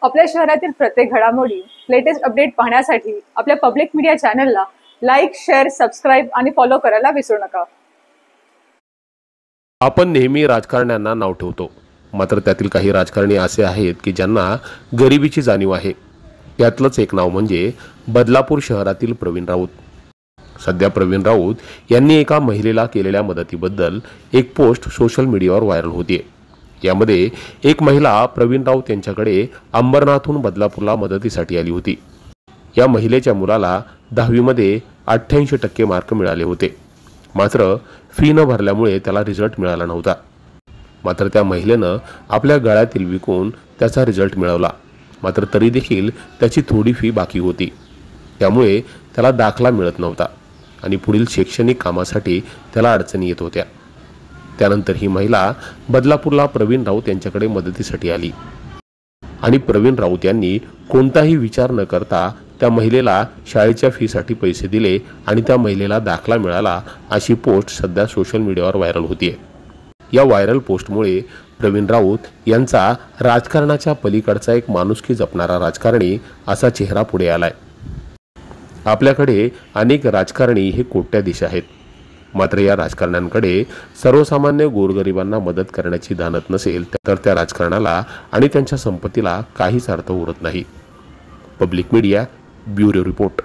आपल्या शहरातील प्रत्येक घडामोडी, लेटेस्ट अपडेट पाहण्यासाठी आपल्या पब्लिक मीडिया चॅनलला लाईक, शेअर, सबस्क्राईब आणि फॉलो करायला विसरू नका। आपण नेहमी राजकारण्यांना नाव ठेवतो, मात्र त्यातील काही राजकारणी असे आहेत की ज्यांना गरिबीची जाणीव आहे। त्यातलंच एक नाव म्हणजे बदलापूर शहरातील प्रवीण राऊत। सध्या प्रवीण राऊत यांनी एका महिलेला केलेल्या मदतीबद्दल एक पोस्ट सोशल मीडियावर व्हायरल होतीये। यामध्ये एक महिला प्रवीण राऊत यांच्याकडे अंबरनाथहून बदलापूरला मदतीसाठी आली होती। या महिलेच्या मुलाला 10वी मध्ये 88% मार्क मिळाले होते, मात्र फी न भरल्यामुळे त्याला रिझल्ट मिळाला नव्हता। मात्र त्या महिलेनं आपल्या गळ्यातील विकून त्याचा रिझल्ट मिळवला, मात्र तरी देखील त्याची थोडी फी बाकी होती। त्यामुळे त्याला दाखला मिळत नव्हता आणि पुढील शैक्षणिक कामासाठी त्याला अडचणी येत होत्या। त्यानंतर ही महिला बदलापूरला प्रवीण राऊत यांच्याकडे मदतीसाठी आली आणि प्रवीण राऊत यांनी कोणताही विचार न करता त्या महिलेला शाळेच्या फीसाठी पैसे दिले आणि त्या महिलेला दाखला मिळाला, अशी पोस्ट सध्या सोशल मीडियावर व्हायरल होतीये। या व्हायरल पोस्टमुळे प्रवीण राऊत यांचा राजकारणाच्या पलीकडचा एक माणुसकी जपणारा राजकारणी असा चेहरा पुढे आलाय। आपल्याकडे अनेक राजकारणी हे कोट्याधीश आहेत, मात्र या राजकारण्यांकडे सर्वसामान्य गोरगरिबांना मदत करण्याची दानत नसेल तर त्या राजकारणाला आणि त्यांच्या संपत्तीला काहीच अर्थ उरत नाही। Public media bureau report.